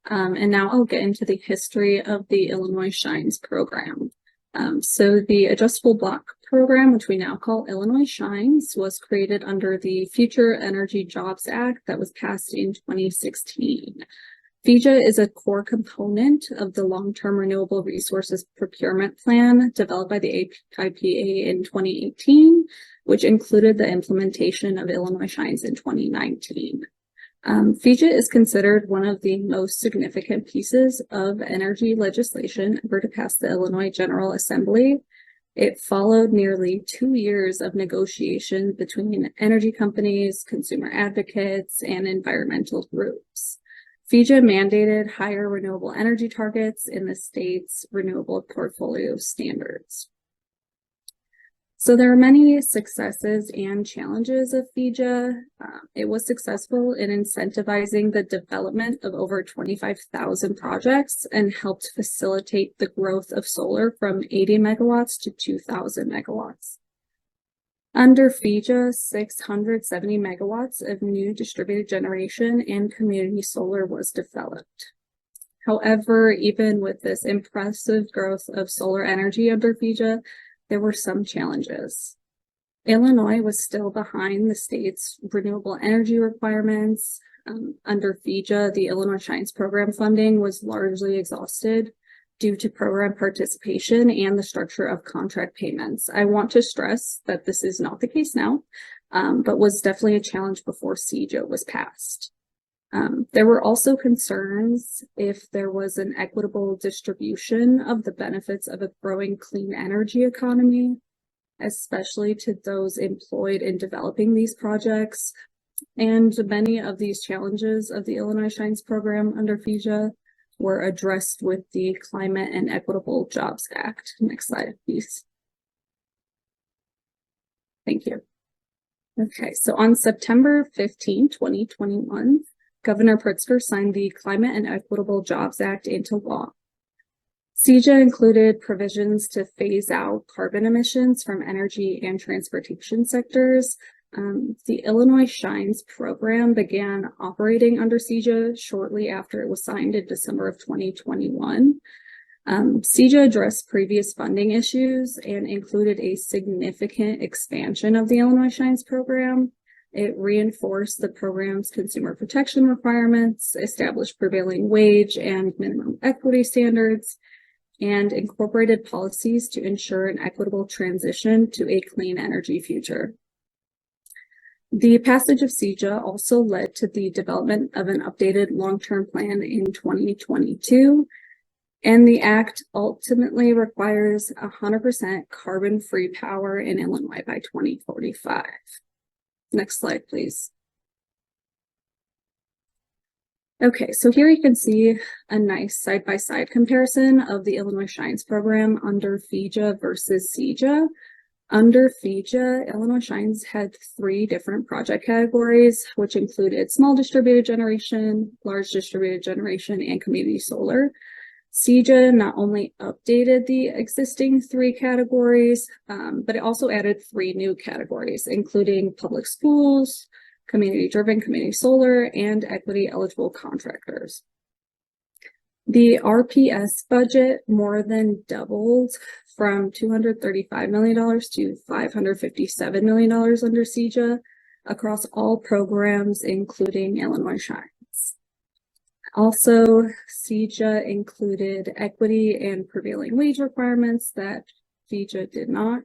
And now I'll get into the history of the Illinois Shines program. So the Adjustable Block Program, which we now call Illinois Shines, was created under the Future Energy Jobs Act that was passed in 2016. FEJA is a core component of the Long-Term Renewable Resources Procurement Plan developed by the IPA in 2018, which included the implementation of Illinois Shines in 2019. FEJA is considered one of the most significant pieces of energy legislation ever to pass the Illinois General Assembly. It followed nearly 2 years of negotiation between energy companies, consumer advocates, and environmental groups. FEJA mandated higher renewable energy targets in the state's renewable portfolio standards. So there are many successes and challenges of FEJA. It was successful in incentivizing the development of over 25,000 projects and helped facilitate the growth of solar from 80 megawatts to 2,000 megawatts. Under FEJA, 670 megawatts of new distributed generation and community solar was developed. However, even with this impressive growth of solar energy under FEJA, there were some challenges. Illinois was still behind the state's renewable energy requirements. Under FEJA, the Illinois Shines program funding was largely exhausted due to program participation and the structure of contract payments. I want to stress that this is not the case now, but was definitely a challenge before FEJA was passed. There were also concerns if there was an equitable distribution of the benefits of a growing clean energy economy, especially to those employed in developing these projects. And many of these challenges of the Illinois Shines program under FEJA were addressed with the Climate and Equitable Jobs Act. Next slide, please. Thank you. Okay, so on September 15, 2021, Governor Pritzker signed the Climate and Equitable Jobs Act into law. CEJA included provisions to phase out carbon emissions from energy and transportation sectors. The Illinois Shines program began operating under CEJA shortly after it was signed in December of 2021. CEJA addressed previous funding issues and included a significant expansion of the Illinois Shines program. It reinforced the program's consumer protection requirements, established prevailing wage and minimum equity standards, and incorporated policies to ensure an equitable transition to a clean energy future. The passage of CEJA also led to the development of an updated long-term plan in 2022, and the act ultimately requires 100% carbon-free power in Illinois by 2045. Next slide, please. Okay, so here you can see a nice side-by-side comparison of the Illinois Shines program under FEJA versus CEJA. Under FEJA, Illinois Shines had 3 different project categories, which included small distributed generation, large distributed generation, and community solar. CEJA not only updated the existing 3 categories, but it also added 3 new categories, including public schools, community-driven community solar, and equity-eligible contractors. The RPS budget more than doubled from $235 million to $557 million under CEJA across all programs, including Illinois Shines. Also, CEJA included equity and prevailing wage requirements that FEJA did not.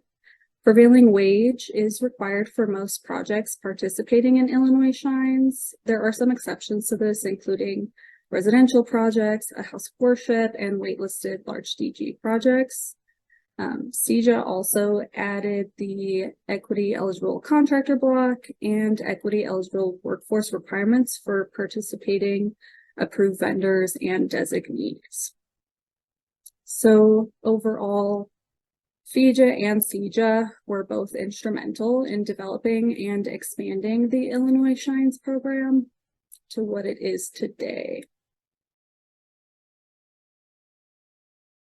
Prevailing wage is required for most projects participating in Illinois Shines. There are some exceptions to this, including residential projects, a house of worship, and waitlisted large DG projects. CEJA also added the equity eligible contractor block and equity eligible workforce requirements for participating approved vendors and designees. So overall, FEJA and CEJA were both instrumental in developing and expanding the Illinois Shines program to what it is today.